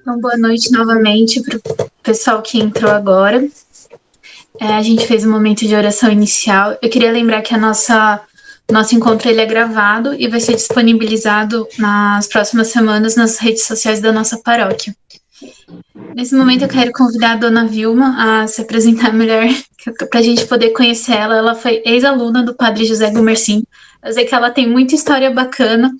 Então, boa noite novamente para o pessoal que entrou agora. A gente fez um momento de oração inicial. Eu queria lembrar que nosso encontro ele é gravado e vai ser disponibilizado nas próximas semanas nas redes sociais da nossa paróquia. Nesse momento eu quero convidar a dona Vilma a se apresentar melhor, para a gente poder conhecer ela. Ela foi ex-aluna do padre José Gumersim. Eu sei que ela tem muita história bacana,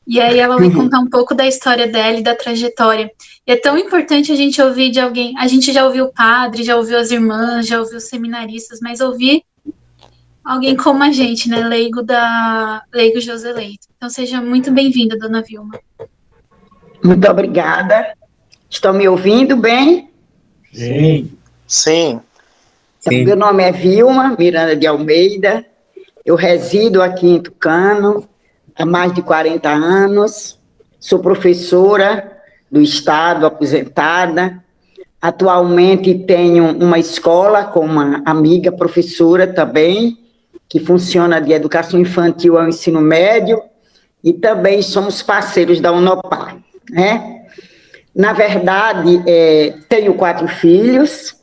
e aí ela vai contar um pouco da história dela e da trajetória. E é tão importante a gente ouvir de alguém. A gente já ouviu o padre, já ouviu as irmãs, já ouviu os seminaristas, mas ouvir alguém como a gente, né? Leigo José Leito. Então seja muito bem-vinda, dona Vilma. Muito obrigada. Estão me ouvindo bem? Sim. Sim. Então, meu nome é Vilma Miranda de Almeida. Eu resido aqui em Tucano há mais de 40 anos. Sou professora do Estado, aposentada. Atualmente tenho uma escola com uma amiga professora também, que funciona de educação infantil ao ensino médio, e também somos parceiros da Unopar, né? Na verdade, tenho 4 filhos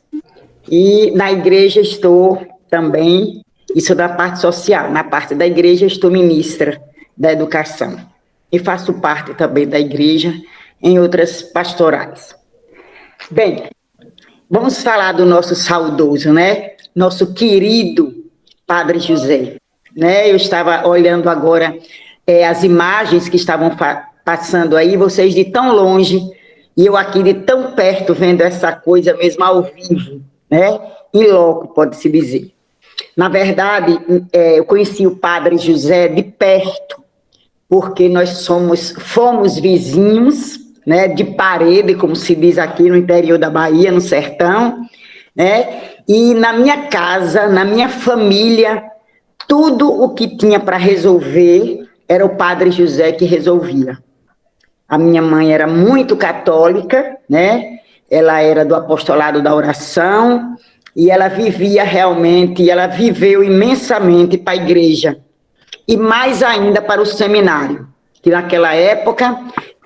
e na igreja estou também, isso da parte social, na parte da igreja estou ministra da educação e faço parte também da igreja em outras pastorais. Bem, vamos falar do nosso saudoso, né? Nosso querido Padre José, né? Eu estava olhando agora as imagens que estavam passando aí, vocês de tão longe e eu aqui de tão perto vendo essa coisa mesmo ao vivo, né? Em loco, pode-se dizer. Na verdade, eu conheci o Padre José de perto, porque nós fomos vizinhos, né, de parede, como se diz aqui no interior da Bahia, no sertão, né? E na minha casa, na minha família, tudo o que tinha para resolver era o Padre José que resolvia. A minha mãe era muito católica, né? Ela era do apostolado da oração e ela vivia realmente, ela viveu imensamente para a igreja e mais ainda para o seminário, que naquela época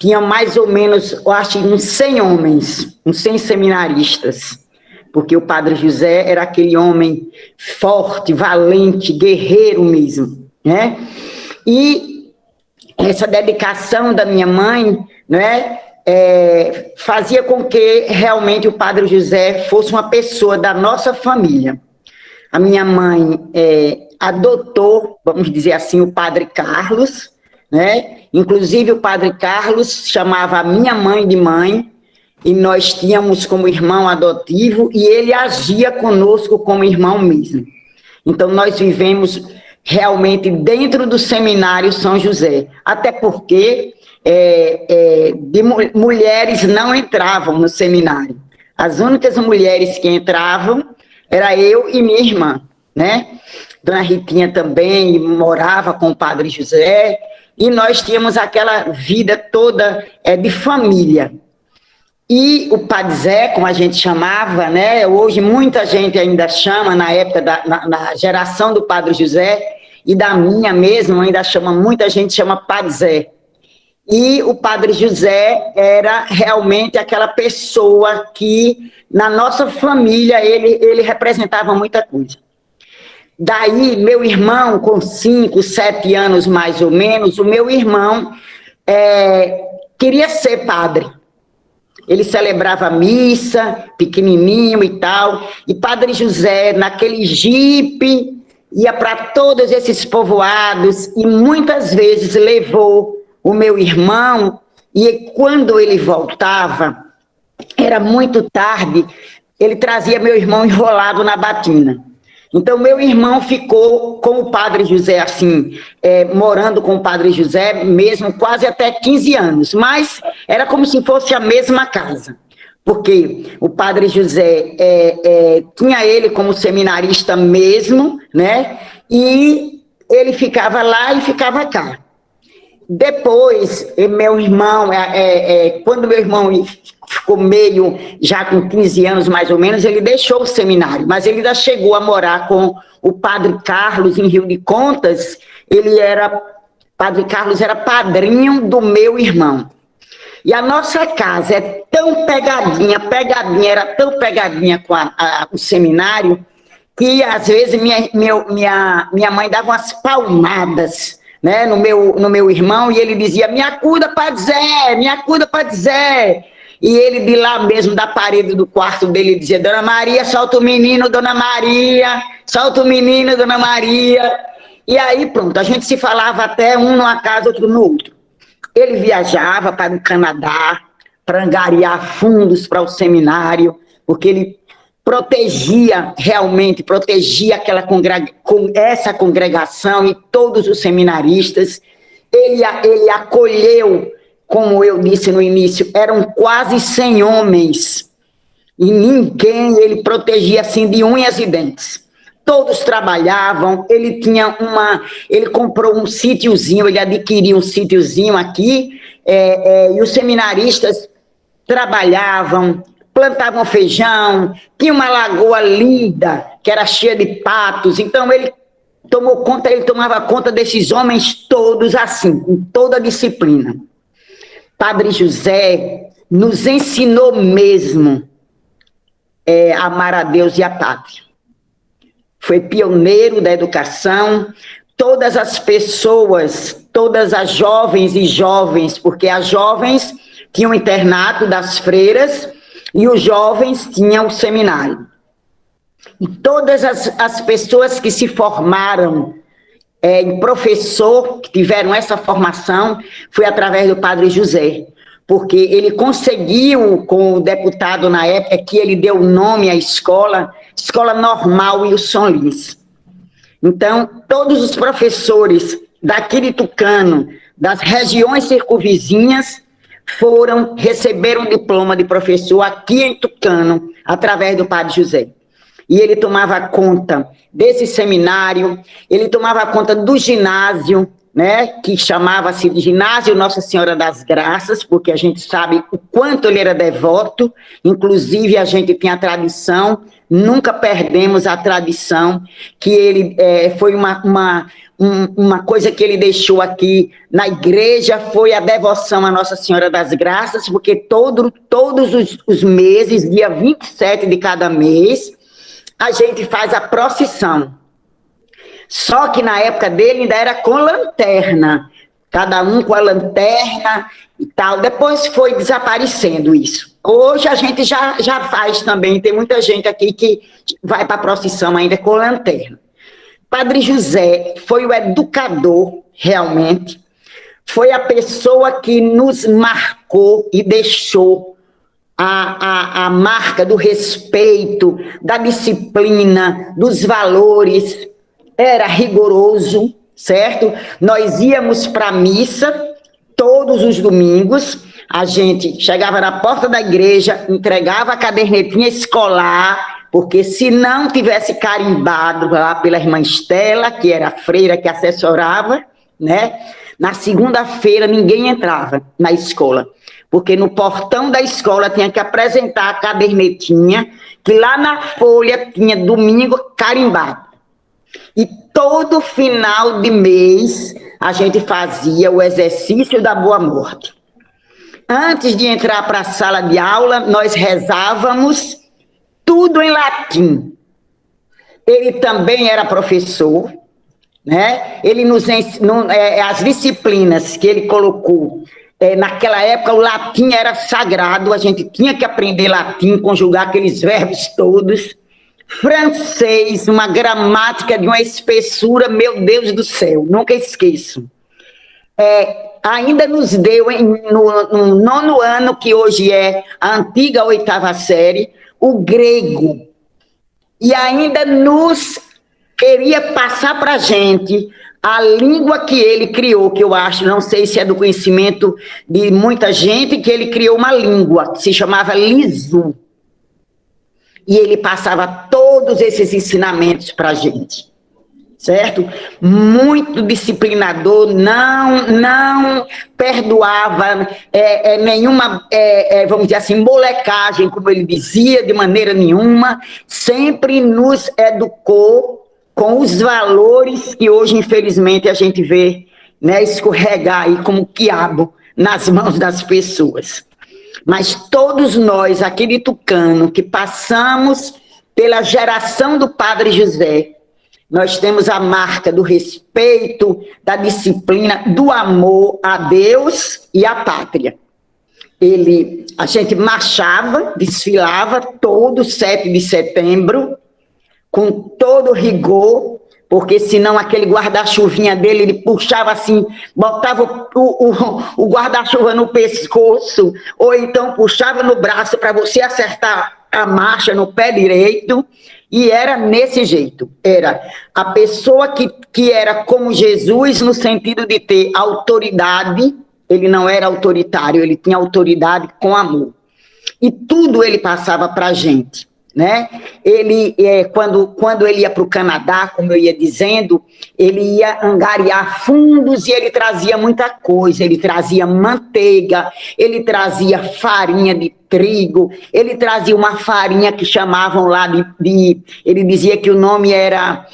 tinha mais ou menos, eu acho, uns 100 homens, uns 100 seminaristas, porque o Padre José era aquele homem forte, valente, guerreiro mesmo, né? E essa dedicação da minha mãe, né, fazia com que realmente o Padre José fosse uma pessoa da nossa família. A minha mãe adotou, vamos dizer assim, o Padre Carlos, né? Inclusive o Padre Carlos chamava a minha mãe de mãe, e nós tínhamos como irmão adotivo, e ele agia conosco como irmão mesmo. Então nós vivemos realmente dentro do seminário São José, até porque mulheres não entravam no seminário. As únicas mulheres que entravam era eu e minha irmã, né? Dona Ritinha também morava com o Padre José, e nós tínhamos aquela vida toda de família. E o Padre Zé, como a gente chamava, né? Hoje muita gente ainda chama, na época na geração do Padre José, e da minha mesmo, ainda muita gente chama Padre Zé. E o Padre José era realmente aquela pessoa que, na nossa família, ele representava muita coisa. Daí, meu irmão, com 5, 7 anos mais ou menos, o meu irmão queria ser padre. Ele celebrava a missa, pequenininho e tal, e Padre José, naquele jipe, ia para todos esses povoados, e muitas vezes levou o meu irmão, e quando ele voltava, era muito tarde, ele trazia meu irmão enrolado na batina. Então, meu irmão ficou com o Padre José, assim, morando com o Padre José, mesmo quase até 15 anos, mas era como se fosse a mesma casa, porque o Padre José tinha ele como seminarista mesmo, né, e ele ficava lá e ficava cá. Depois, meu irmão, quando meu irmão ficou meio, já com 15 anos mais ou menos, ele deixou o seminário, mas ele ainda chegou a morar com o Padre Carlos em Rio de Contas. Padre Carlos era padrinho do meu irmão. E a nossa casa é tão pegadinha, era tão pegadinha com o seminário, que às vezes minha mãe dava umas palmadas, né, no meu irmão, e ele dizia, me acuda, Padre Zé, me acuda, Padre Zé. E ele de lá mesmo, da parede do quarto dele, dizia, Dona Maria, solta o menino, Dona Maria, solta o menino, Dona Maria. E aí pronto, a gente se falava até um numa casa, outro no outro. Ele viajava para o Canadá, para angariar fundos para o seminário, porque ele realmente protegia essa congregação e todos os seminaristas. Ele acolheu, como eu disse no início, eram quase 100 homens, e ninguém ele protegia assim de unhas e dentes. Todos trabalhavam, ele comprou um sítiozinho, ele adquiriu um sítiozinho aqui, e os seminaristas trabalhavam, plantavam feijão, tinha uma lagoa linda, que era cheia de patos, então ele tomava conta desses homens todos assim, com toda a disciplina. Padre José nos ensinou mesmo a amar a Deus e a pátria. Foi pioneiro da educação, todas as pessoas, todas as jovens e jovens, porque as jovens tinham o internato das freiras e os jovens tinham o seminário. E todas as pessoas que se formaram em professor, que tiveram essa formação, foi através do Padre José, porque ele conseguiu, com o deputado na época, que ele deu nome à escola, Escola Normal Wilson Lins. Então, todos os professores daqui de Tucano, das regiões circunvizinhas, receberam diploma de professor aqui em Tucano, através do Padre José. E ele tomava conta desse seminário, ele tomava conta do ginásio, né, que chamava-se de Ginásio Nossa Senhora das Graças, porque a gente sabe o quanto ele era devoto, inclusive a gente tem a tradição, nunca perdemos a tradição, que ele foi uma coisa que ele deixou aqui na igreja, foi a devoção à Nossa Senhora das Graças, porque todos os meses, dia 27 de cada mês, a gente faz a procissão. Só que na época dele ainda era com lanterna, cada um com a lanterna e tal. Depois foi desaparecendo isso. Hoje a gente já faz também, tem muita gente aqui que vai para a procissão ainda com lanterna. Padre José foi o educador, realmente, foi a pessoa que nos marcou e deixou a marca do respeito, da disciplina, dos valores. Era rigoroso, certo? Nós íamos para a missa todos os domingos, a gente chegava na porta da igreja, entregava a cadernetinha escolar, porque se não tivesse carimbado lá pela irmã Estela, que era a freira que assessorava, né? Na segunda-feira ninguém entrava na escola, porque no portão da escola tinha que apresentar a cadernetinha, que lá na folha tinha domingo carimbado. E todo final de mês a gente fazia o exercício da Boa Morte. Antes de entrar para a sala de aula, nós rezávamos tudo em latim. Ele também era professor, né? Ele nos ensinou as disciplinas que ele colocou. Naquela época o latim era sagrado, a gente tinha que aprender latim, conjugar aqueles verbos todos. Francês, uma gramática de uma espessura, meu Deus do céu, nunca esqueço. Ainda nos deu, no 9º ano, que hoje é a antiga 8ª série, o grego. E ainda nos queria passar para a gente a língua que ele criou, que eu acho, não sei se é do conhecimento de muita gente, que ele criou uma língua que se chamava Lisu. E ele passava todos esses ensinamentos para a gente, certo? Muito disciplinador, não perdoava nenhuma, vamos dizer assim, molecagem, como ele dizia, de maneira nenhuma. Sempre nos educou com os valores que hoje, infelizmente, a gente vê, né, escorregar aí como quiabo nas mãos das pessoas. Mas todos nós, aqui de Tucano, que passamos pela geração do Padre José, nós temos a marca do respeito, da disciplina, do amor a Deus e à pátria. A gente marchava, desfilava todo 7 de setembro, com todo rigor, porque senão aquele guarda-chuvinha dele, ele puxava assim, botava o guarda-chuva no pescoço, ou então puxava no braço para você acertar a marcha no pé direito, e era nesse jeito. Era a pessoa que era como Jesus, no sentido de ter autoridade. Ele não era autoritário, ele tinha autoridade com amor. E tudo ele passava para a gente. Né? Ele, quando ele ia para o Canadá, como eu ia dizendo, ele ia angariar fundos e ele trazia muita coisa. Ele trazia manteiga, ele trazia farinha de trigo, ele trazia uma farinha que chamavam lá ele dizia que o nome era,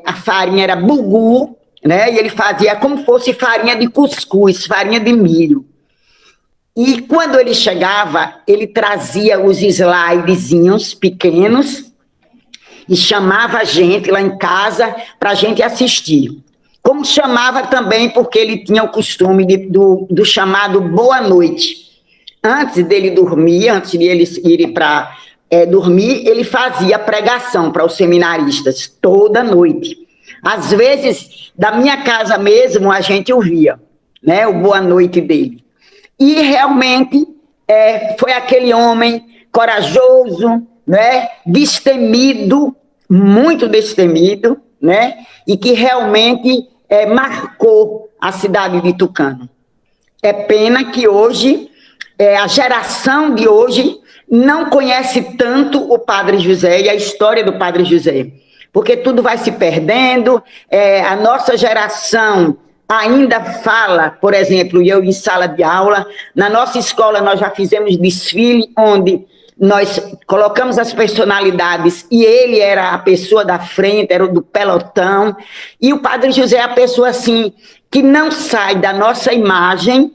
a farinha era bugu, né? E ele fazia como fosse farinha de cuscuz, farinha de milho. E quando ele chegava, ele trazia os slidezinhos pequenos e chamava a gente lá em casa para a gente assistir. Como chamava também porque ele tinha o costume do chamado Boa Noite. Antes dele dormir, antes de eles irem para dormir, ele fazia pregação para os seminaristas toda noite. Às vezes, da minha casa mesmo, a gente ouvia, né, o Boa Noite dele. E realmente foi aquele homem corajoso, né, destemido, muito destemido, né, e que realmente marcou a cidade de Tucano. É pena que hoje, a geração de hoje não conhece tanto o Padre José e a história do Padre José, porque tudo vai se perdendo, a nossa geração ainda fala, por exemplo, eu em sala de aula, na nossa escola nós já fizemos desfile onde nós colocamos as personalidades e ele era a pessoa da frente, era o do pelotão, e o Padre José é a pessoa assim, que não sai da nossa imagem,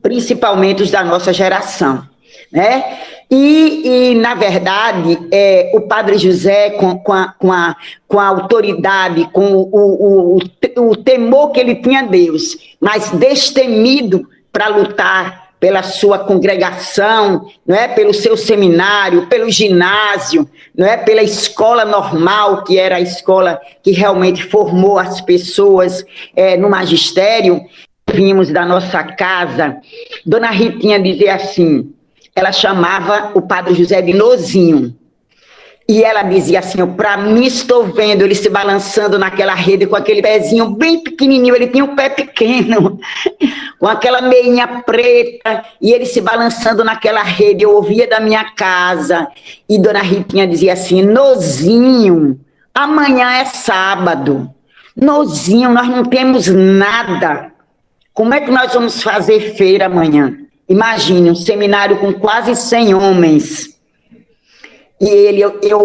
principalmente os da nossa geração, né? E na verdade, o Padre José, com a autoridade, com o temor que ele tinha a Deus, mas destemido para lutar pela sua congregação, não é? Pelo seu seminário, pelo ginásio, não é? Pela escola normal, que era a escola que realmente formou as pessoas no magistério. Vimos da nossa casa, Dona Ritinha dizia assim, ela chamava o Padre José de Nozinho. E ela dizia assim, para mim estou vendo ele se balançando naquela rede com aquele pezinho bem pequenininho, ele tinha um pé pequeno, com aquela meinha preta, e ele se balançando naquela rede, eu ouvia da minha casa. E Dona Ritinha dizia assim, Nozinho, amanhã é sábado, Nozinho, nós não temos nada, como é que nós vamos fazer feira amanhã? Imagine, um seminário com quase 100 homens. E eu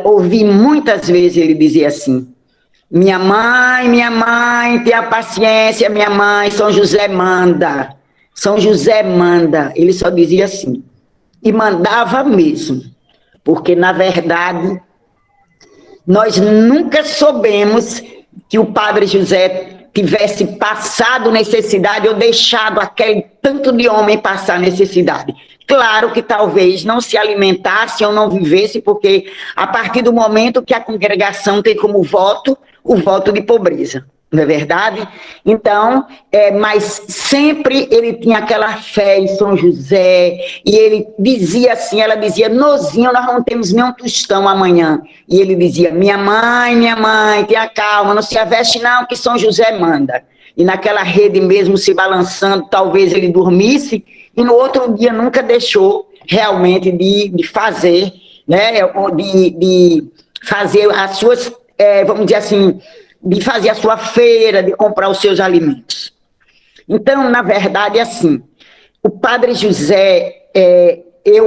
ouvi muitas vezes ele dizer assim, minha mãe, tenha paciência, minha mãe, São José manda. São José manda. Ele só dizia assim. E mandava mesmo. Porque, na verdade, nós nunca soubemos que o Padre José tivesse passado necessidade ou deixado aquele tanto de homem passar necessidade. Claro que talvez não se alimentasse ou não vivesse, porque a partir do momento que a congregação tem como voto, o voto de pobreza, não é verdade? Então, mas sempre ele tinha aquela fé em São José, e ele dizia assim, ela dizia, Nozinho, nós não temos nem um tostão amanhã. E ele dizia, minha mãe, tenha calma, não se aveste não, que São José manda. E naquela rede mesmo se balançando, talvez ele dormisse, e no outro dia nunca deixou realmente de fazer, né, de fazer as suas, vamos dizer assim, de fazer a sua feira, de comprar os seus alimentos. Então, na verdade, é assim, o Padre José,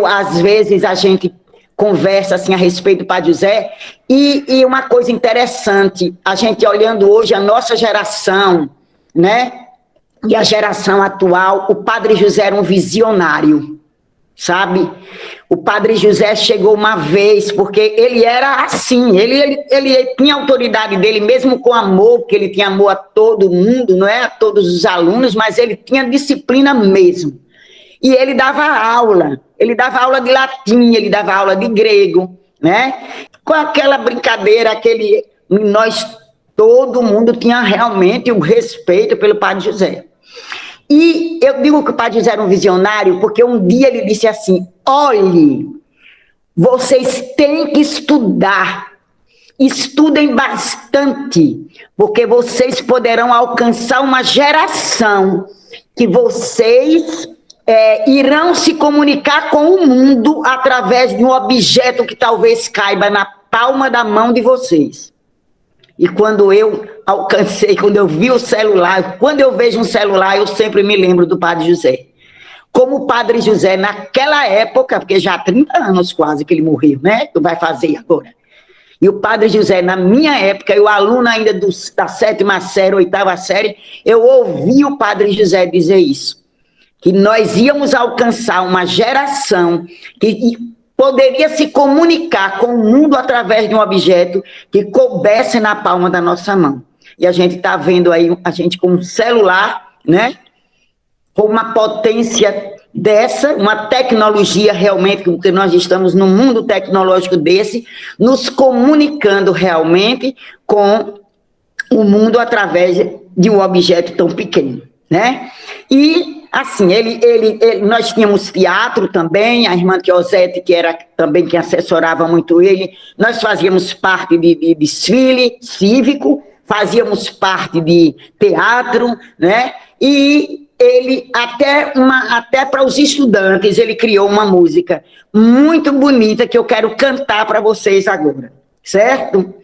às vezes a gente conversa assim a respeito do Padre José, e uma coisa interessante, a gente olhando hoje a nossa geração, né, e a geração atual, o Padre José era um visionário, sabe? O Padre José chegou uma vez, porque ele era assim, ele tinha a autoridade dele, mesmo com amor, porque ele tinha amor a todo mundo, não é a todos os alunos, mas ele tinha disciplina mesmo. E ele dava aula de latim, ele dava aula de grego, né? Com aquela brincadeira, todo mundo tinha realmente o respeito pelo Padre José. E eu digo que o Padre José era um visionário, porque um dia ele disse assim: olhe, vocês têm que estudar, estudem bastante, porque vocês poderão alcançar uma geração que vocês irão se comunicar com o mundo através de um objeto que talvez caiba na palma da mão de vocês. E quando eu alcancei, quando eu vi o celular, quando eu vejo um celular, eu sempre me lembro do Padre José. Como o Padre José, naquela época, porque já há 30 anos quase que ele morreu, né? Tu vai fazer agora. E o Padre José, na minha época, eu aluno ainda da 7ª série, 8ª série, eu ouvi o Padre José dizer isso. Que nós íamos alcançar uma geração que poderia se comunicar com o mundo através de um objeto que coubesse na palma da nossa mão. E a gente está vendo aí, a gente com um celular, né? Com uma potência dessa, uma tecnologia realmente, porque nós estamos num mundo tecnológico desse, nos comunicando realmente com o mundo através de um objeto tão pequeno, né? E assim, nós tínhamos teatro também, a irmã Tiosete, que era também quem assessorava muito ele, nós fazíamos parte de desfile cívico, fazíamos parte de teatro, né? E ele, até para os estudantes, ele criou uma música muito bonita que eu quero cantar para vocês agora, certo?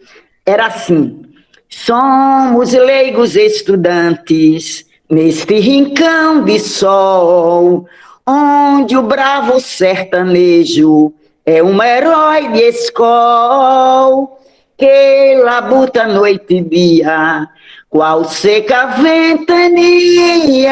Era assim: somos leigos estudantes neste rincão de sol, onde o bravo sertanejo é um herói de escola, que labuta noite e dia, qual seca ventania.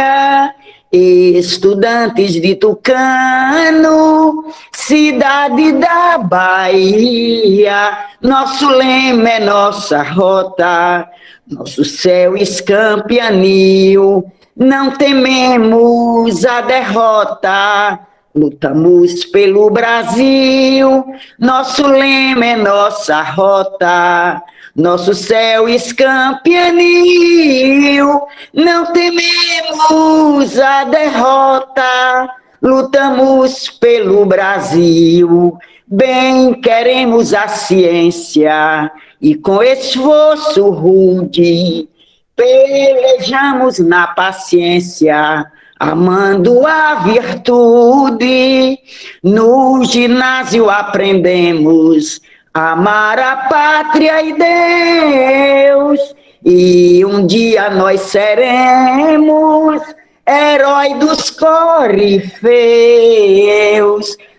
Estudantes de Tucano, cidade da Bahia, nosso lema é nossa rota, nosso céu escampianil, não tememos a derrota, lutamos pelo Brasil, nosso lema é nossa rota, nosso céu escampianil, não tememos a derrota, lutamos pelo Brasil, bem queremos a ciência e com esforço rude pelejamos na paciência, amando a virtude. No ginásio aprendemos a amar a pátria e Deus, e um dia nós seremos herói dos corifeus.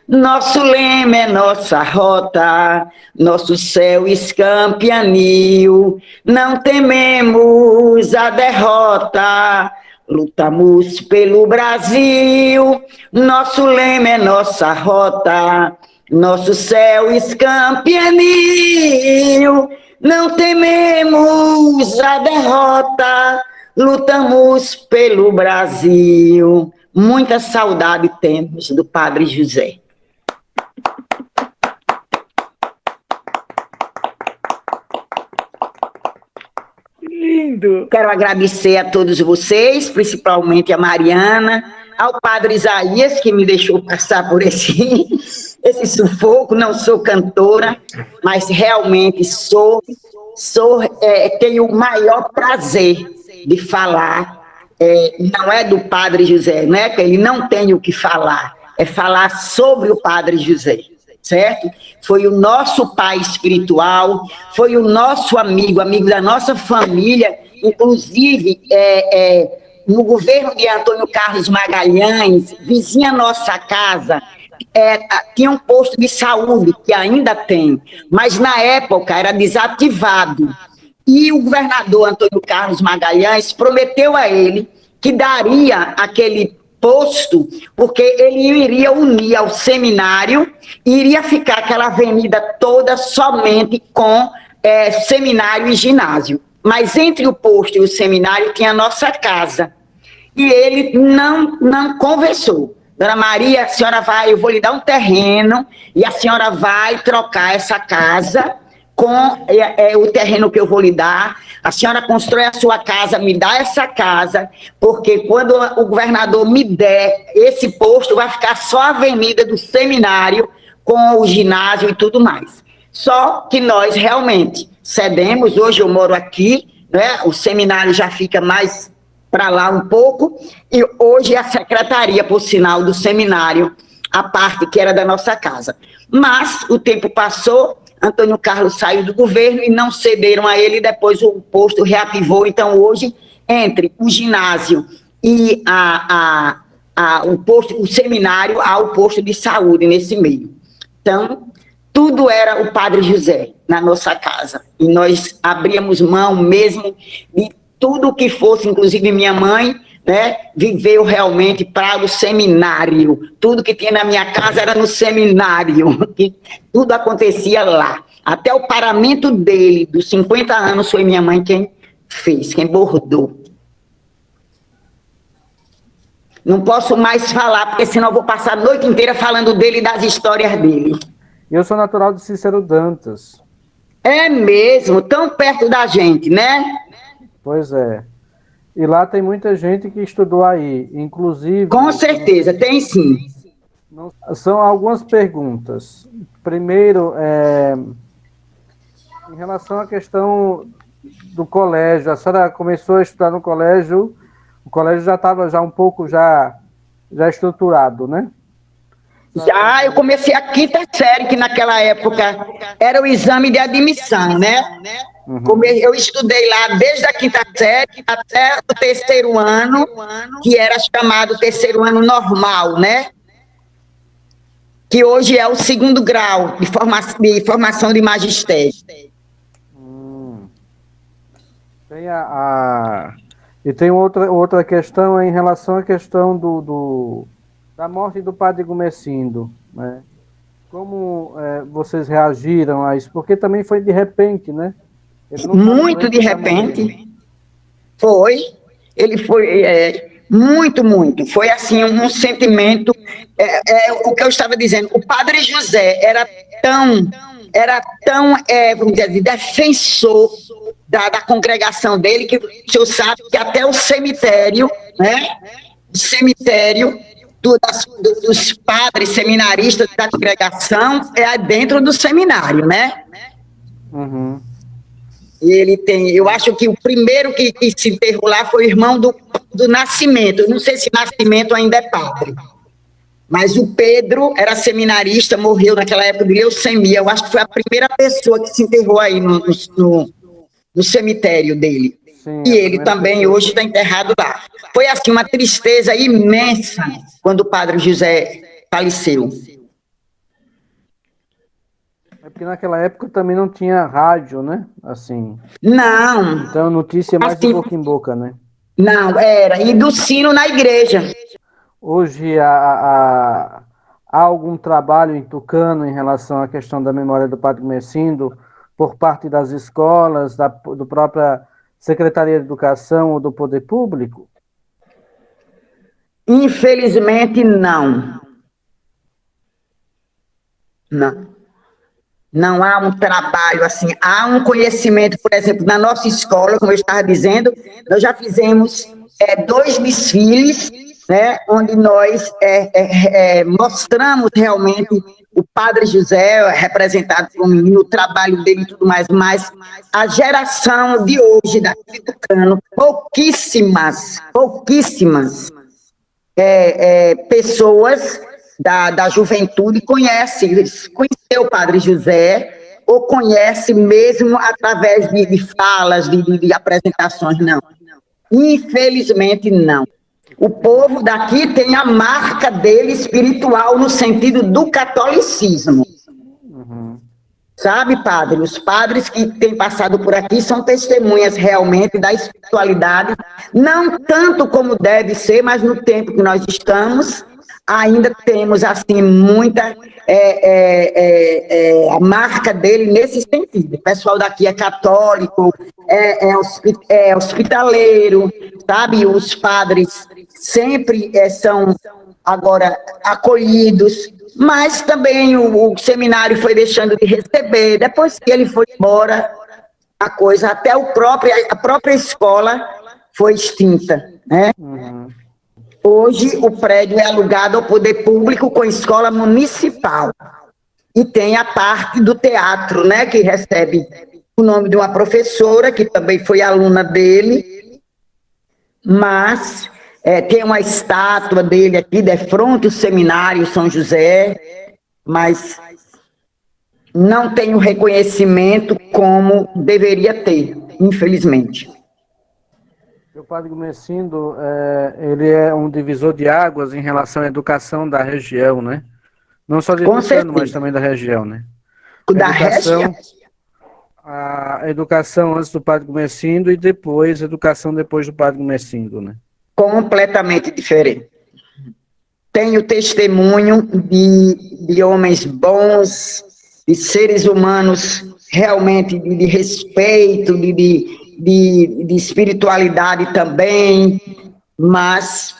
Nosso lema é nossa rota, nosso céu escampianil, não tememos a derrota, lutamos pelo Brasil, nosso lema é nossa rota, nosso céu escampianil, não tememos a derrota, lutamos pelo Brasil. Muita saudade temos do Padre José. Lindo! Quero agradecer a todos vocês, principalmente a Mariana, ao Padre Isaías, que me deixou passar por esse sufoco. Não sou cantora, mas realmente tenho o maior prazer de falar. Não é do Padre José, né? Que ele não tem o que falar, é falar sobre o Padre José, certo? Foi o nosso pai espiritual, foi o nosso amigo da nossa família, inclusive no governo de Antônio Carlos Magalhães, vizinha nossa casa, tinha um posto de saúde, que ainda tem, mas na época era desativado. E o governador Antônio Carlos Magalhães prometeu a ele que daria aquele posto, porque ele iria unir ao seminário e iria ficar aquela avenida toda somente com seminário e ginásio. Mas entre o posto e o seminário tinha a nossa casa. E ele não conversou. Dona Maria, a senhora vai, eu vou lhe dar um terreno e a senhora vai trocar essa casa com o terreno que eu vou lhe dar. A senhora constrói a sua casa, me dá essa casa, porque quando o governador me der esse posto, vai ficar só a avenida do seminário com o ginásio e tudo mais. Só que nós realmente cedemos. Hoje eu moro aqui, né? O seminário já fica mais para lá um pouco, e hoje a secretaria, por sinal, do seminário, a parte que era da nossa casa. Mas o tempo passou, Antônio Carlos saiu do governo e não cederam a ele, depois o posto reativou. Então, hoje, entre o ginásio e o seminário, há o posto de saúde nesse meio. Então, tudo era o Padre José na nossa casa. E nós abríamos mão mesmo de tudo que fosse, inclusive minha mãe, né, viveu realmente para o seminário. Tudo que tinha na minha casa era no seminário. Tudo acontecia lá. Até o paramento dele, dos 50 anos, foi minha mãe quem fez, quem bordou. Não posso mais falar, porque senão eu vou passar a noite inteira falando dele e das histórias dele. Eu sou natural de Cícero Dantas. É mesmo, tão perto da gente, né? Pois é. E lá tem muita gente que estudou aí, inclusive... Com certeza, tem sim. São algumas perguntas. Primeiro, em relação à questão do colégio, a senhora começou a estudar no colégio, o colégio já estava um pouco já estruturado, né? Já, eu comecei a 5ª série, que naquela época era o exame de admissão, né? Uhum. Eu estudei lá desde a 5ª série até o 3º ano, que era chamado 3º ano normal, né? Que hoje é o 2º grau de formação de magistério. Tem E tem outra questão em relação à questão da morte do padre Gumecindo, né? Como vocês reagiram a isso? Porque também foi de repente, né? Muito de repente. Foi. Ele foi muito. Foi assim um sentimento. O que eu estava dizendo. O padre José era tão vamos dizer, defensor da congregação dele, que o senhor sabe que até o cemitério, né? O cemitério dos padres seminaristas da congregação é dentro do seminário, né? Uhum. E ele eu acho que o primeiro que se enterrou lá foi o irmão do Nascimento. Eu não sei se Nascimento ainda é padre. Mas o Pedro era seminarista, morreu naquela época de leucemia. Eu acho que foi a primeira pessoa que se enterrou aí no cemitério dele. Sim, e ele também hoje está enterrado lá. Foi assim uma tristeza imensa quando o padre José faleceu. É porque naquela época também não tinha rádio, né? Assim. Não. Então notícia mais de boca em boca, né? Não, era. E do sino na igreja. Hoje há algum trabalho em Tucano em relação à questão da memória do padre Gumecindo por parte das escolas, do própria Secretaria de Educação ou do Poder Público? Infelizmente, não. Não há um trabalho assim. Há um conhecimento, por exemplo, na nossa escola, como eu estava dizendo, nós já fizemos 2 desfiles, né, onde nós mostramos realmente o Padre José, representado por um menino, o trabalho dele e tudo mais, mas a geração de hoje, daqui de Tucano, pouquíssimas pessoas da juventude conhecem o Padre José, ou conhece mesmo através de falas, de apresentações, não. Infelizmente, não. O povo daqui tem a marca dele espiritual no sentido do catolicismo. Uhum. Sabe, padre, os padres que têm passado por aqui são testemunhas realmente da espiritualidade, não tanto como deve ser, mas no tempo que nós estamos, ainda temos, assim, muita a marca dele nesse sentido. O pessoal daqui é católico, é hospitaleiro, sabe? Os padres sempre são agora acolhidos, mas também o seminário foi deixando de receber. Depois que ele foi embora, a coisa, até a própria escola foi extinta, né? Uhum. Hoje o prédio é alugado ao poder público com escola municipal. E tem a parte do teatro, né, que recebe o nome de uma professora, que também foi aluna dele, mas tem uma estátua dele aqui, de frente ao seminário São José, mas não tem o reconhecimento como deveria ter, infelizmente. O padre Gumecindo, ele é um divisor de águas em relação à educação da região, né? Não só de Tucano, mas também da região, né? A educação antes do padre Gumecindo e depois, a educação depois do padre Gumecindo, né? Completamente diferente. Tenho testemunho de homens bons, de seres humanos realmente de respeito, de espiritualidade também, mas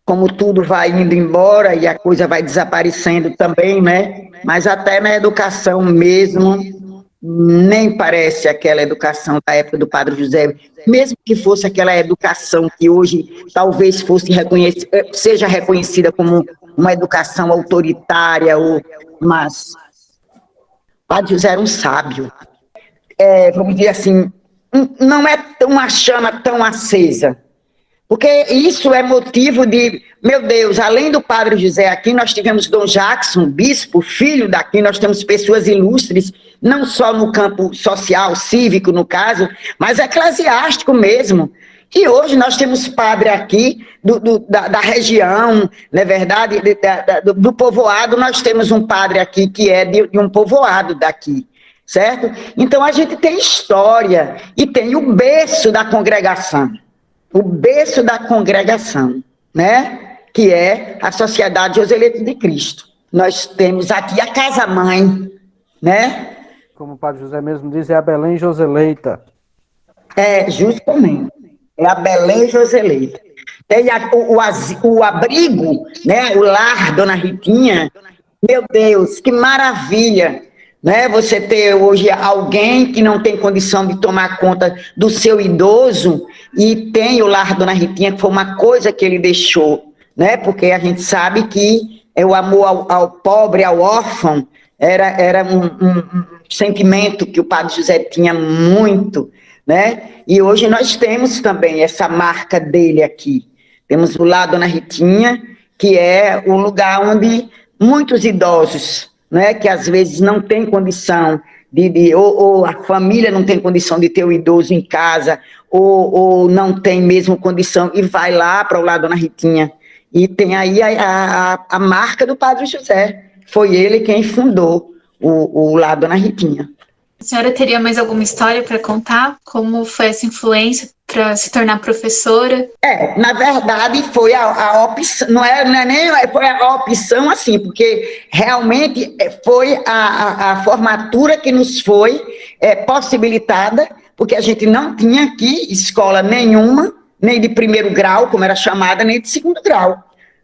como tudo vai indo embora e a coisa vai desaparecendo também, né? Mas até na educação mesmo, nem parece aquela educação da época do Padre José, mesmo que fosse aquela educação que hoje talvez seja reconhecida como uma educação autoritária, mas o Padre José era um sábio. Vamos dizer assim, não é uma chama tão acesa, porque isso é motivo de, meu Deus, além do Padre José aqui, nós tivemos Dom Jackson, bispo, filho daqui, nós temos pessoas ilustres, não só no campo social, cívico, no caso, mas eclesiástico mesmo. E hoje nós temos padre aqui da região, não é verdade, do povoado, nós temos um padre aqui que é de um povoado daqui, certo? Então a gente tem história e tem o berço da congregação. O berço da congregação, né? Que é a Sociedade Joselito de Cristo. Nós temos aqui a casa-mãe, né? Como o Padre José mesmo diz, é a Belém Joseleita. Justamente. É a Belém Joseleita. Tem o abrigo, né? O lar, Dona Ritinha. Meu Deus, que maravilha! Né? Você ter hoje alguém que não tem condição de tomar conta do seu idoso e tem o lar Dona Ritinha, que foi uma coisa que ele deixou, né? Porque a gente sabe que o amor ao pobre, ao órfão, era um sentimento que o Padre José tinha muito, né? E hoje nós temos também essa marca dele aqui. Temos o lar Dona Ritinha, que é o lugar onde muitos idosos, né, que às vezes não tem condição ou a família não tem condição de ter o idoso em casa, ou não tem mesmo condição, e vai lá para o lado da Dona Ritinha. E tem aí a marca do Padre José. Foi ele quem fundou o lado da Dona Ritinha. A senhora teria mais alguma história para contar? Como foi essa influência para se tornar professora? Na verdade, foi a opção, foi a opção assim, porque realmente foi a formatura que nos foi possibilitada, porque a gente não tinha aqui escola nenhuma, nem de primeiro grau, como era chamada, nem de segundo grau.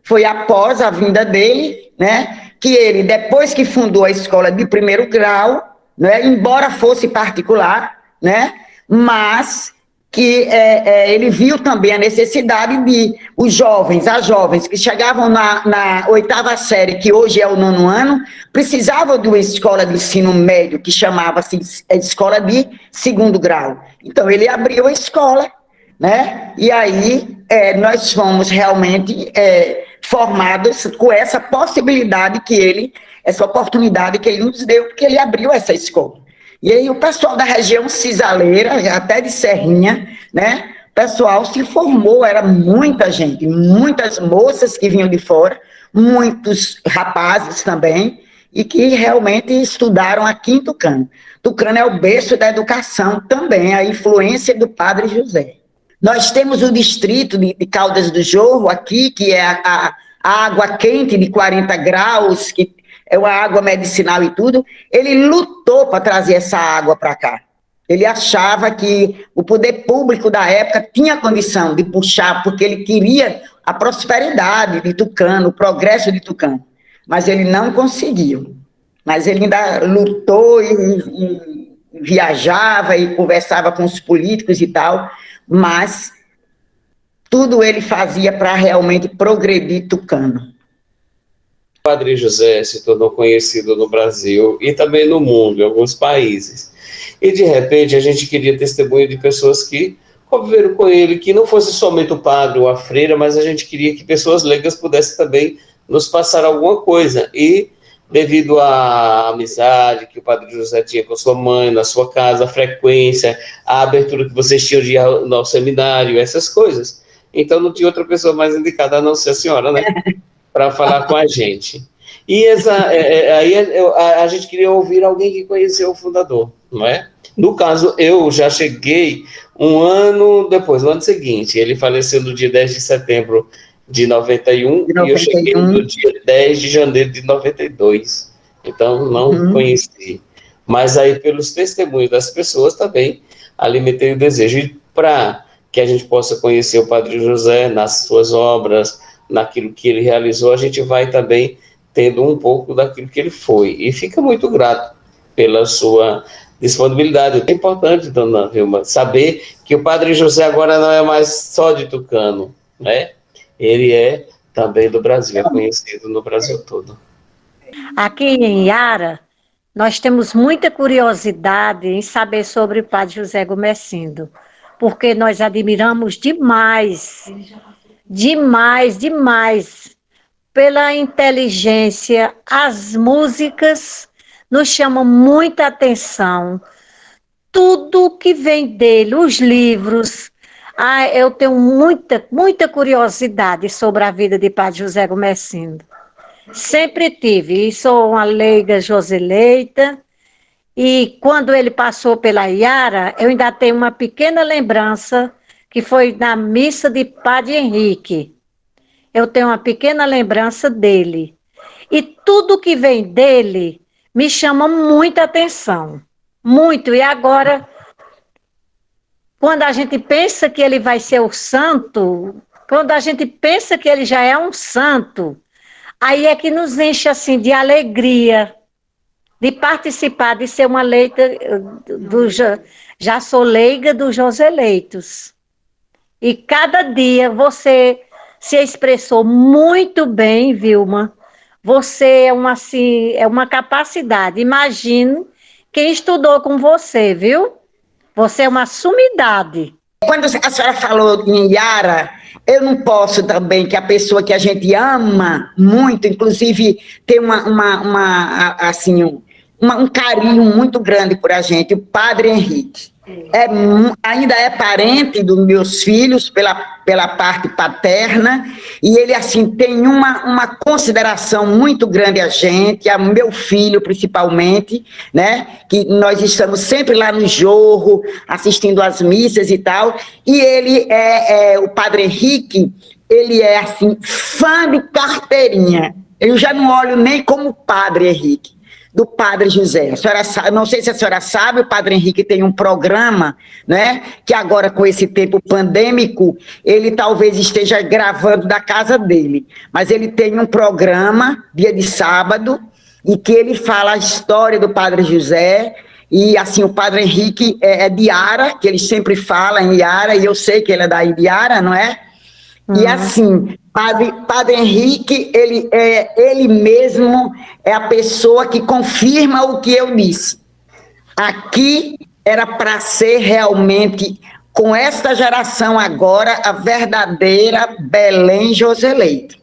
Foi após a vinda dele, né, que ele, depois que fundou a escola de primeiro grau, né, embora fosse particular, né, mas que ele viu também a necessidade de as jovens que chegavam na 8ª série, que hoje é o 9º ano, precisavam de uma escola de ensino médio, que chamava-se escola de segundo grau. Então, ele abriu a escola, né? E aí nós fomos realmente formados com essa possibilidade essa oportunidade que ele nos deu, porque ele abriu essa escola. E aí o pessoal da região cisaleira, até de Serrinha, né? O pessoal se formou, era muita gente, muitas moças que vinham de fora, muitos rapazes também, e que realmente estudaram aqui em Tucano. Tucano é o berço da educação também, a influência do Padre José. Nós temos o distrito de Caldas do Jorro aqui, que é a água quente de 40 graus, que é uma água medicinal e tudo. Ele lutou para trazer essa água para cá. Ele achava que o poder público da época tinha condição de puxar, porque ele queria a prosperidade de Tucano, o progresso de Tucano. Mas ele não conseguiu. Mas ele ainda lutou e viajava e conversava com os políticos e tal, mas tudo ele fazia para realmente progredir Tucano. O Padre José se tornou conhecido no Brasil e também no mundo, em alguns países. E, de repente, a gente queria testemunho de pessoas que conviveram com ele, que não fosse somente o padre ou a freira, mas a gente queria que pessoas leigas pudessem também nos passar alguma coisa. E, devido à amizade que o Padre José tinha com sua mãe, na sua casa, a frequência, a abertura que vocês tinham de ir ao seminário, essas coisas. Então, não tinha outra pessoa mais indicada a não ser a senhora, né? Para falar com a gente. E aí a gente queria ouvir alguém que conheceu o fundador, não é? No caso, eu já cheguei um ano depois, no ano seguinte. Ele faleceu no dia 10 de setembro de 91, e eu cheguei no dia 10 de janeiro de 92. Então, não conheci. Mas aí, pelos testemunhos das pessoas também, alimentei o desejo. E para que a gente possa conhecer o Padre José nas suas obras, naquilo que ele realizou, a gente vai também tendo um pouco daquilo que ele foi. E fica muito grato pela sua disponibilidade. É importante, dona Vilma, saber que o Padre José agora não é mais só de Tucano, né? Ele é também do Brasil, é conhecido no Brasil todo. Aqui em Iara, nós temos muita curiosidade em saber sobre o Padre José Gomesindo, porque nós admiramos demais, pela inteligência. As músicas nos chamam muita atenção, tudo que vem dele, os livros. Eu tenho muita curiosidade sobre a vida de Padre José Gomesindo. Sempre tive, e sou uma leiga joseleita, e quando ele passou pela Iara, eu ainda tenho uma pequena lembrança, que foi na missa de Padre Henrique. Eu tenho uma pequena lembrança dele. E tudo que vem dele me chama muita atenção. Muito. E agora, quando a gente pensa que ele vai ser o santo, quando a gente pensa que ele já é um santo, aí é que nos enche assim de alegria, de participar, de ser uma leita, já sou leiga dos Joseleitos. E cada dia você se expressou muito bem, Vilma. Você é uma capacidade. Imagino quem estudou com você, viu? Você é uma sumidade. Quando a senhora falou em Iara, eu não posso também que a pessoa que a gente ama muito, inclusive tem um carinho muito grande por a gente, o Padre Henrique. Ainda é parente dos meus filhos pela parte paterna, e ele assim tem uma consideração muito grande a gente, a meu filho principalmente, né, que nós estamos sempre lá no Jorro, assistindo às missas e tal, e ele o Padre Henrique, ele é assim, fã de carteirinha. Eu já não olho nem como Padre Henrique, do Padre José. A senhora sabe, não sei se a senhora sabe, o Padre Henrique tem um programa, né, que agora com esse tempo pandêmico, ele talvez esteja gravando da casa dele, mas ele tem um programa, dia de sábado, e que ele fala a história do Padre José, e assim, o Padre Henrique é de Iara, que ele sempre fala em Iara, e eu sei que ele é daí de Iara, não é? E assim, Padre Henrique, ele mesmo é a pessoa que confirma o que eu disse. Aqui era para ser realmente, com esta geração agora, a verdadeira Belém Joseleito.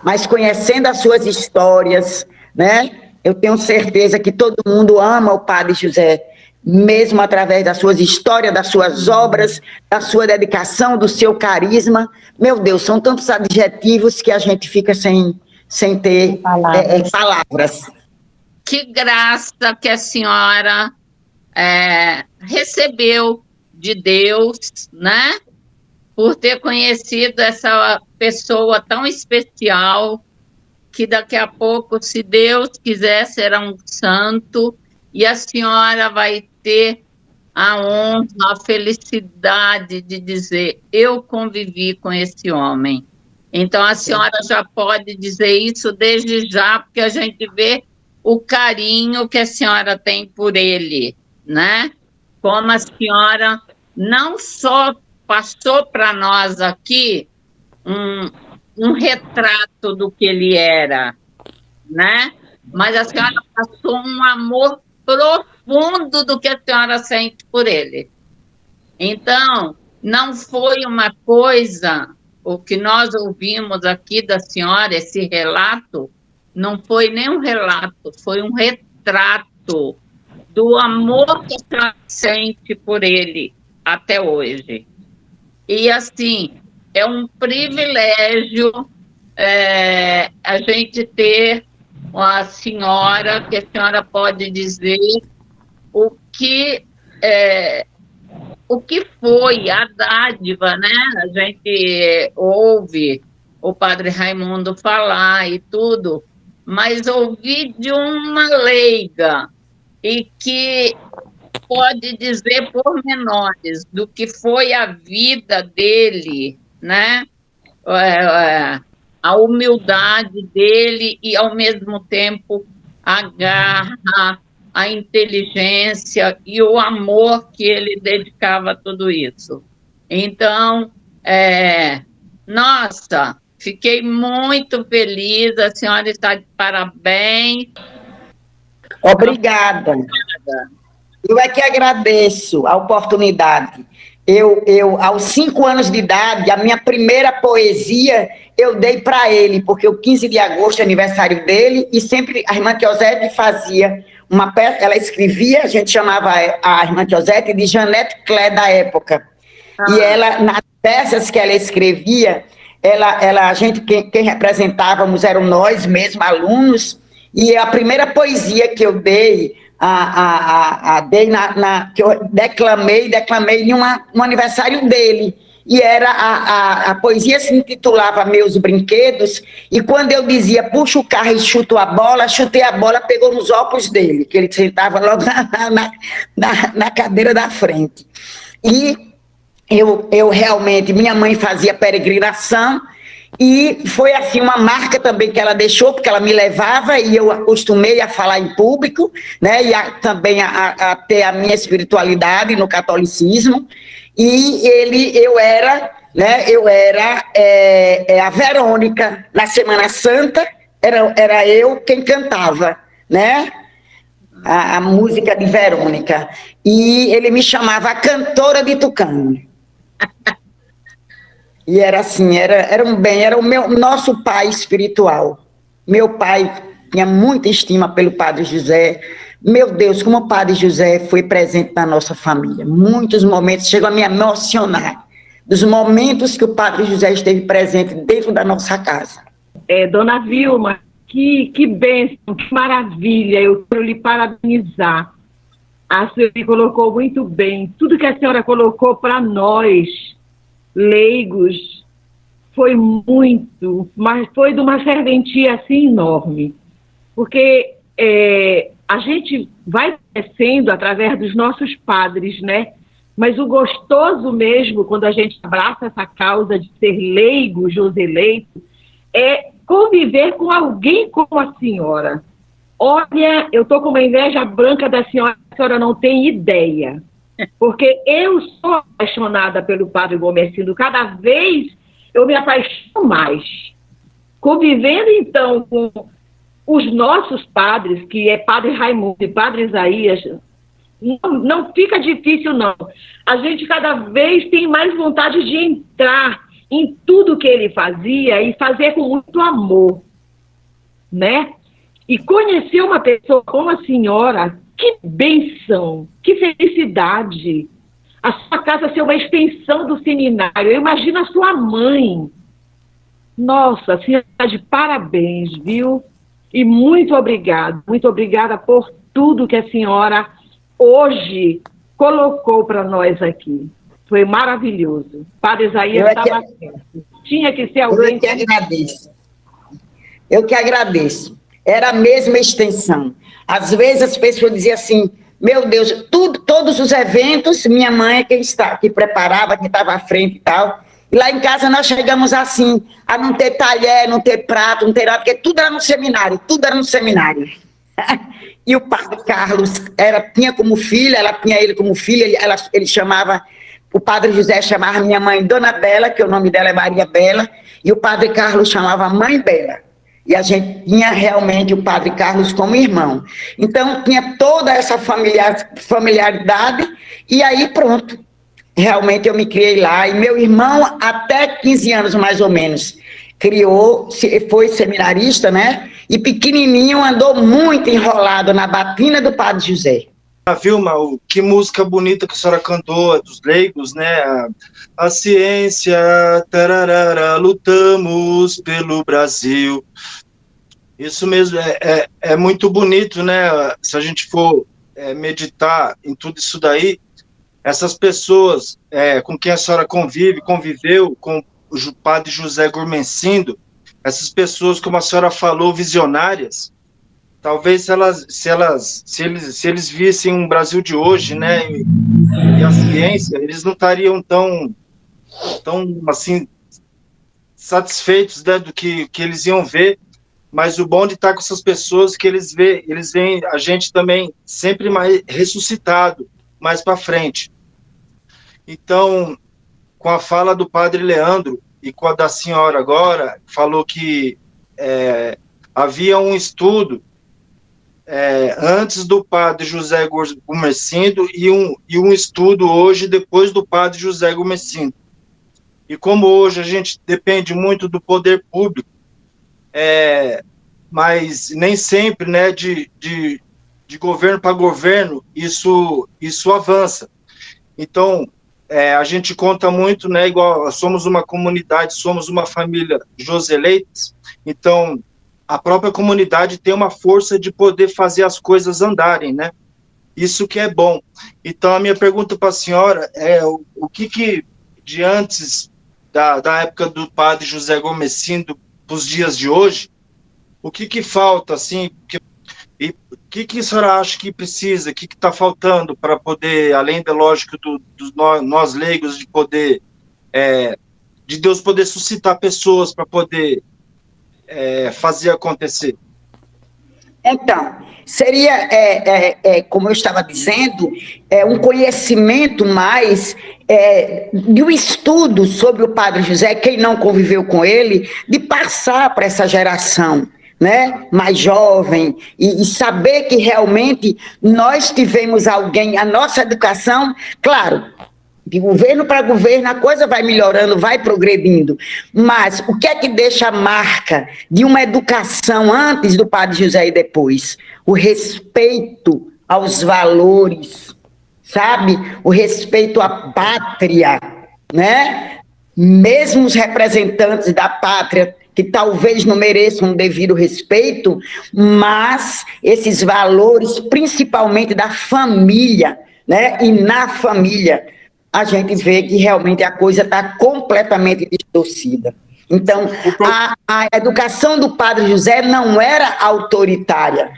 Mas conhecendo as suas histórias, né, eu tenho certeza que todo mundo ama o Padre José, mesmo através das suas histórias, das suas obras, da sua dedicação, do seu carisma. Meu Deus, são tantos adjetivos que a gente fica sem ter palavras. que graça que a senhora recebeu de Deus, né? Por ter conhecido essa pessoa tão especial, que daqui a pouco, se Deus quiser, será um santo, e a senhora vai ter a honra, a felicidade de dizer: eu convivi com esse homem. Então, a senhora já pode dizer isso desde já, porque a gente vê o carinho que a senhora tem por ele, né? Como a senhora não só passou para nós aqui um retrato do que ele era, né? Mas a senhora passou um amor profundo do que a senhora sente por ele. Então, não foi uma coisa, o que nós ouvimos aqui da senhora, esse relato, não foi nem um relato, foi um retrato do amor que a senhora sente por ele até hoje. E, assim, é um privilégio a gente ter uma senhora, que a senhora pode dizer o que foi a dádiva, né? A gente ouve o padre Raimundo falar e tudo, mas ouvir de uma leiga e que pode dizer pormenores do que foi a vida dele, né? A humildade dele e, ao mesmo tempo, a garra, a inteligência e o amor que ele dedicava a tudo isso. Então, nossa, fiquei muito feliz, a senhora está de parabéns. Obrigada. Eu é que agradeço a oportunidade. Aos 5 anos de idade, a minha primeira poesia eu dei para ele, porque o 15 de agosto é aniversário dele, e sempre a irmã Teosete fazia uma peça, ela escrevia, a gente chamava a irmã Teosete de Janete Clé da época. E ela, nas peças que ela escrevia, a gente, quem representávamos eram nós mesmos, alunos, e a primeira poesia que eu dei, que eu declamei no aniversário dele, e era a poesia se intitulava Meus Brinquedos, e quando eu dizia puxa o carro e chuto a bola, chutei a bola, pegou nos óculos dele, que ele sentava logo na cadeira da frente. E eu realmente, minha mãe fazia peregrinação, e foi assim uma marca também que ela deixou, porque ela me levava e eu acostumei a falar em público, né, e também a ter a minha espiritualidade no catolicismo. E eu era a Verônica, na Semana Santa, era eu quem cantava, né, a música de Verônica, e ele me chamava a cantora de Tucano. E era assim, era o nosso pai espiritual. Meu pai tinha muita estima pelo Padre José. Meu Deus, como o Padre José foi presente na nossa família. Muitos momentos, chegam a me emocionar, dos momentos que o Padre José esteve presente dentro da nossa casa. Dona Vilma, que bênção, que maravilha, eu quero lhe parabenizar. A senhora colocou muito bem, tudo que a senhora colocou para nós, leigos, foi muito, mas foi de uma serventia assim enorme, porque a gente vai crescendo através dos nossos padres, né? Mas o gostoso mesmo, quando a gente abraça essa causa de ser leigo, Joseleito, é conviver com alguém como a senhora. Olha, eu estou com uma inveja branca da senhora, a senhora não tem ideia. Porque eu sou apaixonada pelo Padre Gomercindo, cada vez eu me apaixono mais. Convivendo, então, com os nossos padres, que é Padre Raimundo e Padre Isaías, não fica difícil, não. A gente cada vez tem mais vontade de entrar em tudo que ele fazia e fazer com muito amor, né? E conhecer uma pessoa como a senhora, que bênção, que felicidade. A sua casa ser uma extensão do seminário. Eu imagino a sua mãe. Nossa, a senhora está de parabéns, viu? E muito obrigada por tudo que a senhora hoje colocou para nós aqui. Foi maravilhoso. Padre Isaías estava certo. Tinha que ser alguém... Eu que agradeço. Eu que agradeço. Era a mesma extensão. Às vezes as pessoas diziam assim, meu Deus, todos os eventos, minha mãe que preparava, que estava à frente e tal. E lá em casa nós chegamos assim, a não ter talher, não ter prato, não ter nada, porque tudo era no seminário, E o padre Carlos tinha como filho, ela tinha ele como filho, ele chamava, o padre José chamava minha mãe Dona Bela, que o nome dela é Maria Bela, e o padre Carlos chamava Mãe Bela. E a gente tinha realmente o padre Carlos como irmão. Então, tinha toda essa familiaridade, e aí pronto. Realmente eu me criei lá, e meu irmão, até 15 anos mais ou menos, foi seminarista, né? E pequenininho andou muito enrolado na batina do Padre José. Vilma, que música bonita que a senhora cantou, dos leigos, né? A ciência, tararara, lutamos pelo Brasil. Isso mesmo, é muito bonito, né? Se a gente for meditar em tudo isso daí, essas pessoas com quem a senhora conviveu com o Padre José Gourmencindo, essas pessoas, como a senhora falou, visionárias, talvez se eles vissem um Brasil de hoje, né, e a ciência, eles não estariam tão assim, satisfeitos, né, do que eles iam ver, mas o bom de estar com essas pessoas é que eles veem a gente também sempre mais ressuscitado, mais para frente. Então, com a fala do Padre Leandro e com a da senhora agora, falou que havia um estudo antes do Padre José Gourmencindo e um estudo hoje depois do Padre José Gourmencindo. E como hoje a gente depende muito do poder público, mas nem sempre, né, de governo para governo, isso avança. Então, a gente conta muito, né, igual somos uma comunidade, somos uma família Joseleitas, então a própria comunidade tem uma força de poder fazer as coisas andarem, né? Isso que é bom. Então, a minha pergunta para a senhora é o que de antes da época do Padre José Gourmencindo para os dias de hoje, o que falta, assim, e o que a senhora acha que precisa, o que está faltando para poder, além da lógica dos nós leigos, de poder, de Deus poder suscitar pessoas para poder fazer acontecer? Então, seria, como eu estava dizendo, um conhecimento mais de um estudo sobre o Padre José, quem não conviveu com ele, de passar para essa geração, né, mais jovem, e saber que realmente nós tivemos alguém, a nossa educação, claro, de governo para governo, a coisa vai melhorando, vai progredindo, mas o que é que deixa a marca de uma educação antes do Padre José e depois? O respeito aos valores, sabe? O respeito à pátria, né? Mesmo os representantes da pátria, que talvez não mereçam um devido respeito, mas esses valores, principalmente da família, né? E na família, a gente vê que realmente a coisa está completamente distorcida. Então, a educação do Padre José não era autoritária,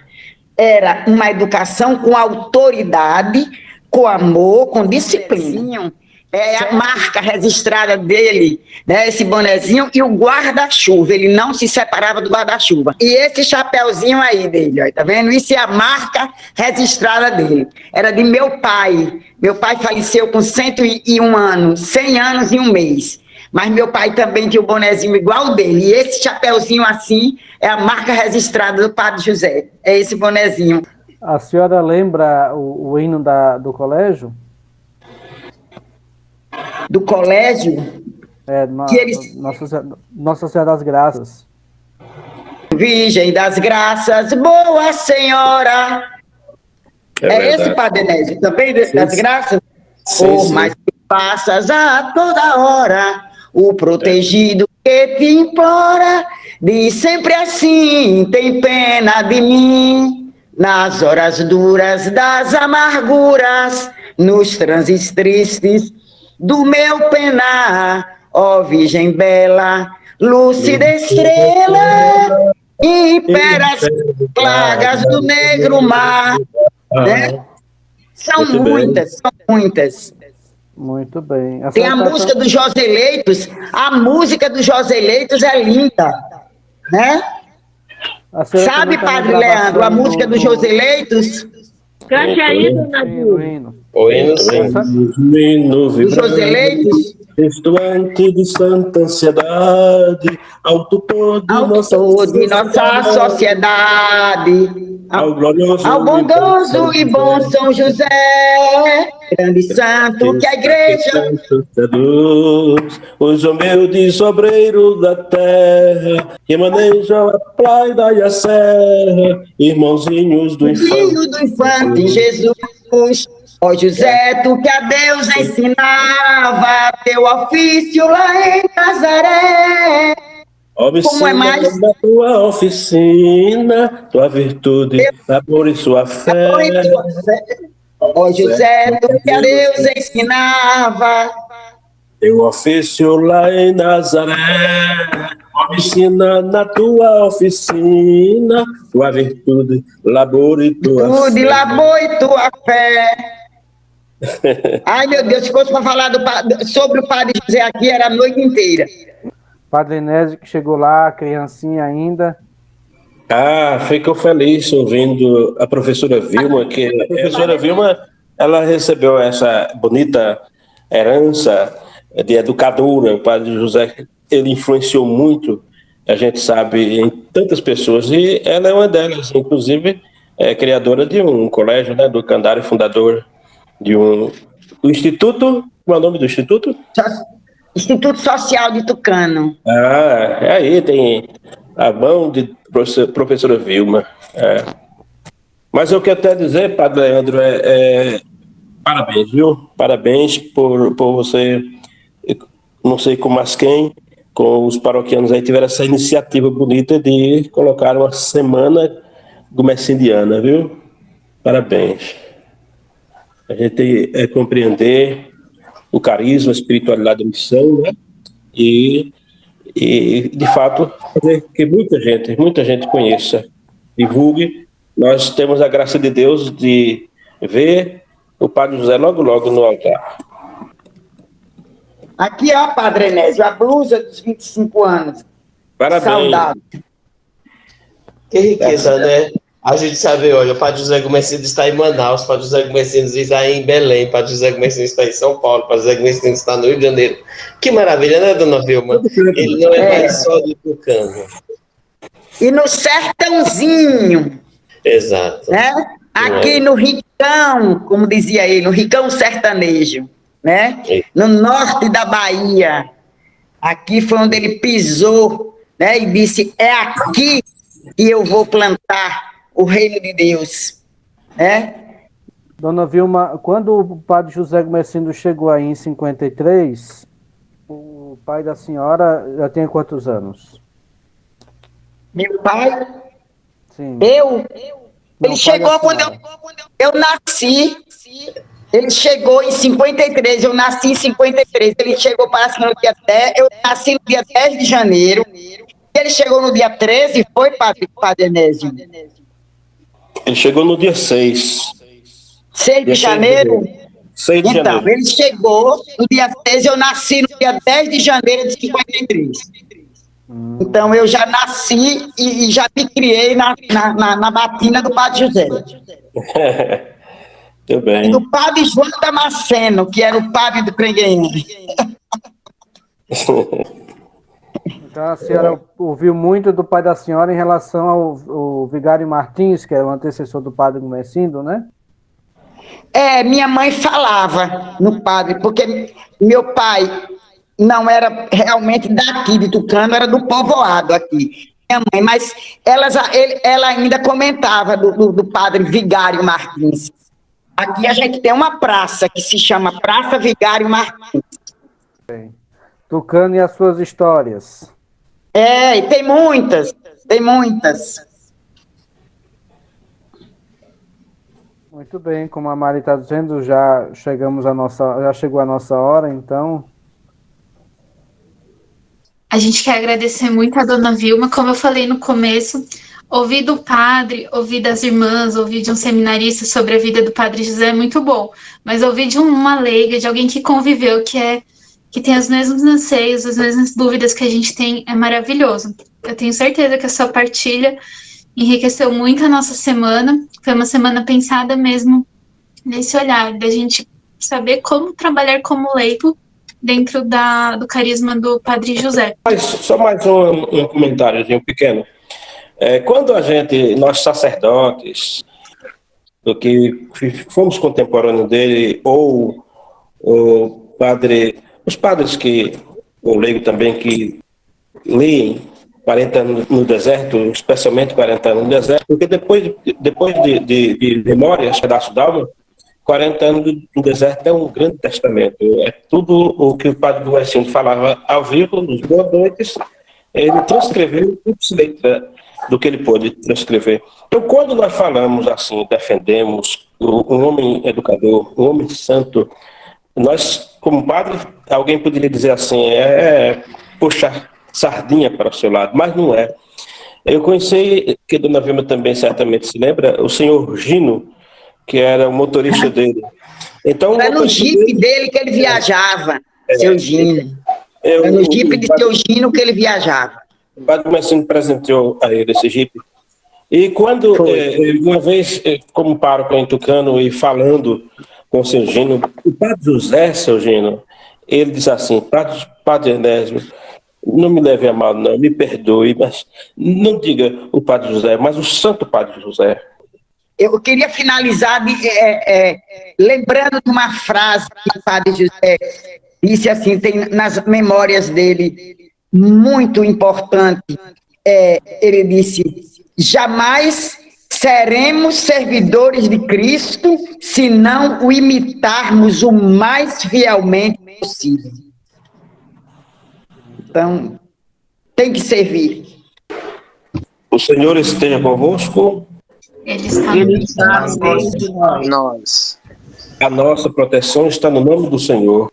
era uma educação com autoridade, com amor, com disciplina. É a marca registrada dele, né, esse bonezinho e o guarda-chuva, ele não se separava do guarda-chuva. E esse chapéuzinho aí dele, ó, tá vendo? Isso é a marca registrada dele. Era de meu pai. Meu pai faleceu com 101 anos, 100 anos e um mês. Mas meu pai também tinha o bonezinho igual dele. E esse chapéuzinho assim é a marca registrada do Padre José. É esse bonezinho. A senhora lembra o hino do colégio? Do colégio? Nossa Senhora das Graças. Virgem das Graças, boa Senhora. É esse, Padre Enésio, também das Graças? Por mais que passas a toda hora, o protegido que te implora, Diz sempre assim, tem pena de mim, nas horas duras das amarguras, nos transes tristes do meu penar, ó Virgem bela, lúcida estrela, impera as plagas do negro mar, né? São muitas, são muitas. Muito bem. Tem a música do Joseleitos, a música do Joseleitos é linda, né? Sabe, Padre Leandro, a música do Joseleitos? Cante aí, dona Dil. O hino, sim. Do Joseleitos? Flutuante de santa ansiedade, ao tupor de nossa sociedade, ao glorioso, ao bondoso e bom São José, grande santo que a igreja seduz, os humildes obreiros da terra, que manejam a praia e a serra, irmãozinhos do filho do infante Jesus. Ó José, tu que a Deus ensinava teu ofício lá em Nazaré. Como é mais? Da tua oficina, tua virtude, labor e sua fé. Ó José, tu que a Deus ensinava teu ofício lá em Nazaré. Oficina na tua oficina, tua virtude, labor e tua fé. Labor e tua fé. Ai, meu Deus, se fosse para falar sobre o Padre José aqui, era a noite inteira. Padre Enésio, que chegou lá, criancinha ainda. Fico feliz ouvindo a professora Vilma, que a professora Vilma, ela recebeu essa bonita herança de educadora. O Padre José, ele influenciou muito, a gente sabe, em tantas pessoas, e ela é uma delas, inclusive, é criadora de um colégio, né, do Candário, fundador do Instituto, qual é o nome do Instituto? Instituto Social de Tucano. Aí tem a mão de professora Vilma. Mas eu quero até dizer, Padre Leandro, parabéns, viu? Parabéns por você, não sei com mais quem, com os paroquianos aí, tiveram essa iniciativa bonita de colocar uma semana gomercindiana, viu? Parabéns. A gente compreender o carisma, a espiritualidade da missão, né? E de fato, fazer que muita gente conheça, divulgue. Nós temos a graça de Deus de ver o Padre José logo no altar. Aqui, ó, Padre Enésio, a blusa dos 25 anos. Parabéns. Saudável. Que riqueza, né? A gente sabe, olha, o Padre José Gomercindo está em Manaus, o Padre José Gomercindo está em Belém, o Padre José Gomercindo está em São Paulo, o Padre José Gomercindo está no Rio de Janeiro. Que maravilha, né, dona Vilma? Ele não é mais só de Tucano. E no sertãozinho. Exato. Né? Aqui no Ricão, como dizia ele, no Ricão sertanejo, né? No norte da Bahia. Aqui foi onde ele pisou, né? E disse, é aqui que eu vou plantar o reino de Deus, né? Dona Vilma, quando o Padre José Gomercindo chegou aí em 53, o pai da senhora já tinha quantos anos? Meu pai? Sim. Ele chegou quando eu nasci. Ele chegou em 53, eu nasci em 53. Ele chegou para cima no dia 10, eu nasci no dia 10 de janeiro. Ele chegou no dia 13, foi, Padre Enésio? Ele chegou no dia 6. 6 de janeiro? 6 de janeiro. Então, ele chegou no dia 13, eu nasci no dia 10 de janeiro de 53. Então, eu já nasci e já me criei na batina do Padre José. Muito bem. E do Padre João Damasceno, que era o padre do Crenguense. Então, a senhora ouviu muito do pai da senhora em relação ao Vigário Martins, que era o antecessor do Padre Gomercindo, né? Minha mãe falava no padre, porque meu pai não era realmente daqui de Tucano, era do povoado aqui. Minha mãe, mas ela ainda comentava do Padre Vigário Martins. Aqui a gente tem uma praça que se chama Praça Vigário Martins. Tucano e as suas histórias. E tem muitas, tem muitas. Muito bem, como a Mari está dizendo, já chegou a nossa hora, então. A gente quer agradecer muito a dona Vilma, como eu falei no começo, ouvir do padre, ouvir das irmãs, ouvir de um seminarista sobre a vida do padre José é muito bom, mas ouvir de uma leiga, de alguém que conviveu, que tem os mesmos anseios, as mesmas dúvidas que a gente tem, é maravilhoso. Eu tenho certeza que a sua partilha enriqueceu muito a nossa semana, foi uma semana pensada mesmo nesse olhar, da gente saber como trabalhar como leigo dentro do carisma do Padre José. Só mais um comentáriozinho pequeno. Quando nós sacerdotes, do que fomos contemporâneos dele, ou os padres o leigo também, que leem 40 anos no deserto, especialmente 40 anos no deserto, porque depois de Memórias, Pedaço d'Alma, 40 anos no deserto é um grande testamento. É tudo o que o padre do Gumersindo falava ao vivo, nos Boas Noites, ele transcreveu tudo letra do que ele pôde transcrever. Então, quando nós falamos assim, defendemos um homem educador, um homem santo, nós, como padre, alguém poderia dizer assim, puxar sardinha para o seu lado, mas não é. Eu conheci, que a dona Vilma também certamente se lembra, o senhor Gino, que era o motorista dele. Então, era no jipe dele que ele viajava, seu Gino. Era no jipe de seu Gino que ele viajava. O padre Gumersindo presenteou a ele esse jipe. E quando, uma vez, como pároco em Tucano, e falando com o seu Gino, o padre José, seu Gino, ele disse assim, padre Enésio, não me leve a mal, não, me perdoe, mas não diga o padre José, mas o santo padre José. Eu queria finalizar lembrando de uma frase que o padre José disse assim, tem nas memórias dele, muito importante. Ele disse, jamais seremos servidores de Cristo se não o imitarmos o mais fielmente possível. Então, tem que servir. O Senhor esteja convosco. Ele está no meio de nós. A nossa proteção está no nome do Senhor,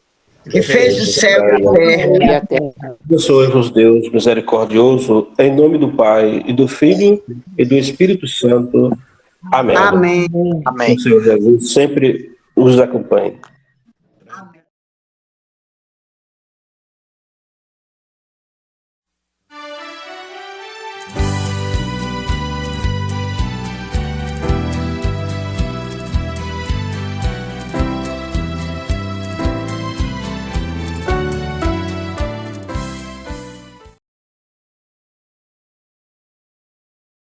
que fez o céu e a terra. Abençoe-vos, Deus misericordioso, em nome do Pai, e do Filho, e do Espírito Santo. Amém. Amém. O Senhor Jesus sempre os acompanhe.